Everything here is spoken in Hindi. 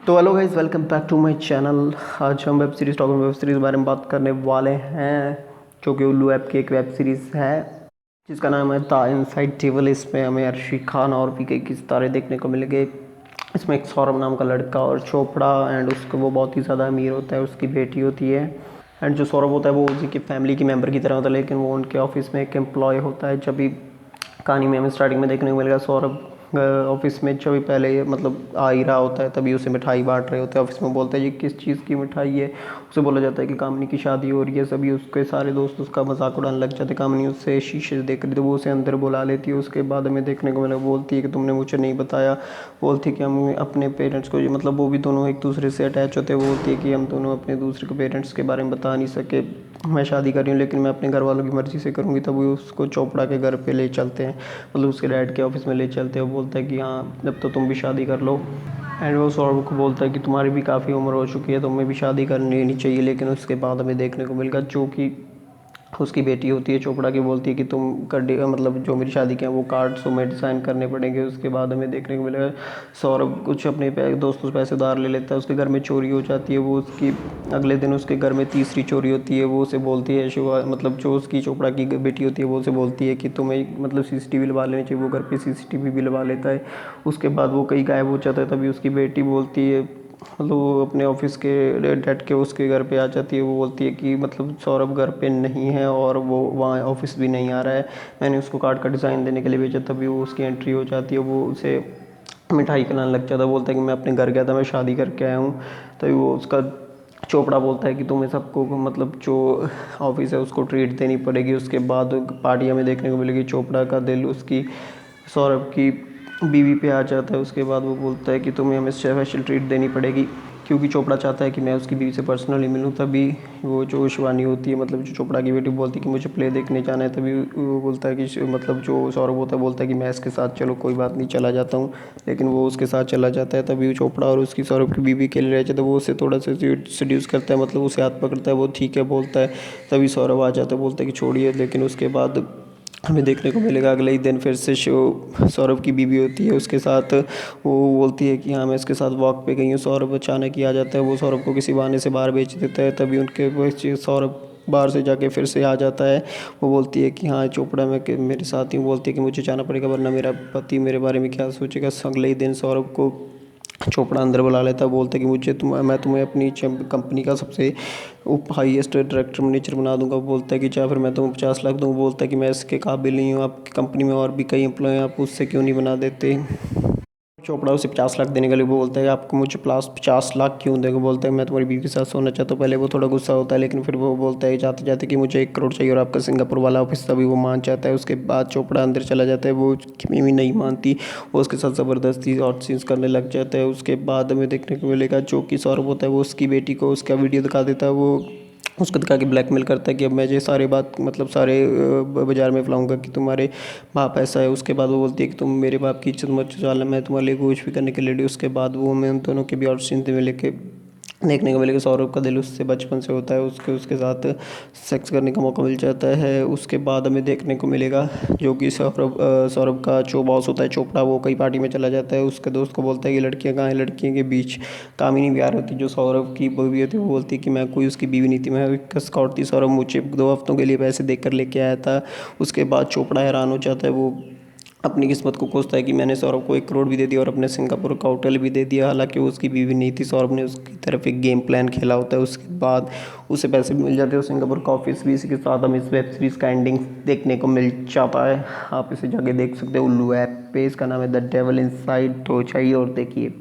तो hello guys, welcome back to my channel. आज हम वेब सीरीज़ के बारे में बात करने वाले हैं, जो कि उल्लू ऐप की एक वेब सीरीज़ है जिसका नाम है द इनसाइड टेबल। इसमें हमें अर्शी खान और भी कई सितारे देखने को मिलेंगे। इसमें एक सौरभ नाम का लड़का और चोपड़ा एंड उसको वो बहुत ही ज़्यादा अमीर होता है, उसकी बेटी होती है। एंड जो सौरभ होता है वो उसी की फैमिली की मेम्बर की तरह होता है, लेकिन वो उनके ऑफिस में एक एम्प्लॉय होता है। जब भी कहानी में हमें स्टार्टिंग में देखने को मिलेगा, सौरभ ऑफिस में जब भी पहले मतलब आ ही रहा होता है तभी उसे मिठाई बांट रहे होते हैं। ऑफिस में बोलता है ये किस चीज़ की मिठाई है। उसे बोला जाता है कि कामनी की शादी हो रही है। सभी उसके सारे दोस्त उसका मजाक उड़ाने लग जाते हैं। कामनी उससे शीशे से देख रही तो वो उसे अंदर बुला लेती है। उसके बाद हमें देखने को मिला, बोलती है कि तुमने मुझे नहीं बताया। बोलती है कि हम अपने पेरेंट्स को, मतलब वो भी दोनों एक दूसरे से अटैच होते हैं। वो बोलती है कि हम दोनों अपने दूसरे को पेरेंट्स के बारे में बता नहीं सके। मैं शादी कर रही हूँ लेकिन मैं अपने घर वालों की मर्ज़ी से करूँगी। तब वो उसको चोपड़ा के घर पे ले चलते हैं, मतलब उसके डैड के ऑफिस में ले चलते हैं। वो बोलता है कि हाँ अब तो तुम भी शादी कर लो। एंड वो सौरभ को बोलता है कि तुम्हारी भी काफ़ी उम्र हो चुकी है, तुम्हें भी शादी करनी नहीं चाहिए। लेकिन उसके बाद हमें देखने को मिलेगा जो कि उसकी बेटी होती है चोपड़ा की, बोलती है कि तुम कर मतलब जो मेरी शादी के हैं वो कार्ड तुम्हें डिज़ाइन करने पड़ेंगे। उसके बाद हमें देखने को मिलेगा सौरभ कुछ अपने दोस्तों से पैसे उधार ले लेता है। उसके घर में चोरी हो जाती है। वो उसकी अगले दिन उसके घर में तीसरी चोरी होती है। वो उसे बोलती है शिवा, मतलब जो उसकी चोपड़ा की बेटी होती है वो उसे बोलती है कि तुम्हें मतलब सीसीटीवी लगा लेनी चाहिए। वो घर पे सीसीटीवी भी लगा लेता है। उसके बाद वो कहीं गायब हो जाता है। तभी उसकी बेटी बोलती है, मतलब वो अपने ऑफिस के डैड के उसके घर पे आ जाती है। वो बोलती है कि मतलब सौरभ घर पे नहीं है और वो वहाँ ऑफिस भी नहीं आ रहा है, मैंने उसको कार्ड का डिज़ाइन देने के लिए भेजा। तभी वो उसकी एंट्री हो जाती है। वो उसे मिठाई खिलाने लग जाता है। बोलता है कि मैं अपने घर गया था, मैं शादी करके आया हूँ। तभी वो उसका चोपड़ा बोलता है कि तुम्हें सबको मतलब जो ऑफिस है उसको ट्रीट देनी पड़ेगी। उसके बाद पार्टी हमें देखने को मिलेगी। चोपड़ा का दिल उसकी सौरभ की बीवी पे आ जाता है। उसके बाद वो बोलता है कि तुम्हें हमें स्पेशल ट्रीट देनी पड़ेगी, क्योंकि चोपड़ा चाहता है कि मैं उसकी बीवी से पर्सनली मिलूं। तभी वो जो शिवानी होती है, मतलब जो चोपड़ा की बेटी, बोलती है कि मुझे प्ले देखने जाना है। तभी वो बोलता है कि मतलब जो सौरभ होता है बोलता है कि मैं इसके साथ, चलो कोई बात नहीं चला जाता हूँ। लेकिन वो उसके साथ चला जाता है। तभी वो चोपड़ा और उसकी सौरभ की बीवी के लिए रह जाता है। वो उसे थोड़ा सा सीड्यूस करता है, मतलब उसे हाथ पकड़ता है। वो ठीक है बोलता है। तभी सौरभ आ जाता है, बोलता है कि छोड़िए। लेकिन उसके बाद हमें देखने को मिलेगा अगले ही दिन फिर से सौरभ की बीवी होती है उसके साथ। वो बोलती है कि हाँ मैं इसके साथ वॉक पे गई हूँ। सौरभ अचानक ही आ जाता है। वो सौरभ को किसी बहाने से बाहर भेज देता है। तभी उनके वो सौरभ बाहर से जाके फिर से आ जाता है। वो बोलती है कि हाँ चोपड़ा मैं मेरे साथ ही हूँ। बोलती है कि मुझे जाना पड़ेगा वरना मेरा पति मेरे बारे में क्या सोचेगा। अगले ही दिन सौरभ को चोपड़ा अंदर बुला लेता है। बोलता है कि मैं तुम्हें अपनी कंपनी का सबसे हाईएस्ट डायरेक्टर मैनेजर बना दूंगा। वो बोलता है कि चाहे फिर मैं तुम्हें 50 लाख दूँ। बोलता है कि मैं इसके काबिल नहीं हूँ, आपकी कंपनी में और भी कई एम्प्लॉय हैं, आप उससे क्यों नहीं बना देते। चोपड़ा उसे 50 लाख देने के लिए वो बोलता है आपको मुझे प्लस 50 लाख क्यों देगा। बोलता है मैं तुम्हारी बीवी के साथ सोना चाहता हूँ। पहले वो थोड़ा गुस्सा होता है, लेकिन फिर वो बोलता है जाते जाते कि मुझे 1 करोड़ चाहिए और आपका सिंगापुर वाला ऑफिस। तभी वो मान जाता है। उसके बाद चोपड़ा अंदर चला जाता है। वो उसकी बीवी नहीं मानती, वो उसके साथ ज़बरदस्ती और सीन्स करने लग जाता है। उसके बाद हमें देखने को मिलेगा जो कि सौरभ होता है वो उसकी बेटी को उसका वीडियो दिखा देता है। वो उसको दिखा के ब्लैकमेल करता है कि अब मैं ये सारे बात मतलब सारे बाज़ार में फैलाऊंगा कि तुम्हारे बाप ऐसा है। उसके बाद वो बोलती है कि तुम मेरे बाप की इज्जत मत चुरा, मैं तुम्हारे लिए कुछ भी करने के लिए रेडी। उसके बाद वो मैं उन दोनों के भी और सीन में लेके देखने को मिलेगा सौरभ का दिल उससे बचपन से होता है। उसके साथ सेक्स करने का मौका मिल जाता है। उसके बाद हमें देखने को मिलेगा जो कि सौरभ का जो बॉस होता है चोपड़ा, वो कई पार्टी में चला जाता है। उसके दोस्त को बोलता है कि लड़कियां कहाँ हैं। लड़कियों के बीच कामिनी बिहार होती है जो सौरभ की बीवी होती है। वो बोलती है कि मैं कोई उसकी बीवी नहीं थी, मैं एक स्काउट थी। सौरभ मुझे 2 हफ्तों के लिए पैसे देकर लेके आया था। उसके बाद चोपड़ा हैरान हो जाता है। वो अपनी किस्मत को कोसता है कि मैंने सौरभ को 1 करोड़ भी दे दिया और अपने सिंगापुर का होटल भी दे दिया। हालांकि वो उसकी बीवी नहीं थी। सौरभ ने उसकी तरफ एक गेम प्लान खेला होता है। उसके बाद उसे पैसे भी मिल जाते हैं और सिंगापुर का ऑफिस भी। इसी के साथ हमें इस वेब सीरीज़ का एंडिंग देखने को मिल जाता है। आप इसे जाके देख सकते हो उल्लू ऐप पे। इसका नाम है द डेविल इनसाइड। तो चाहिए और देखिए।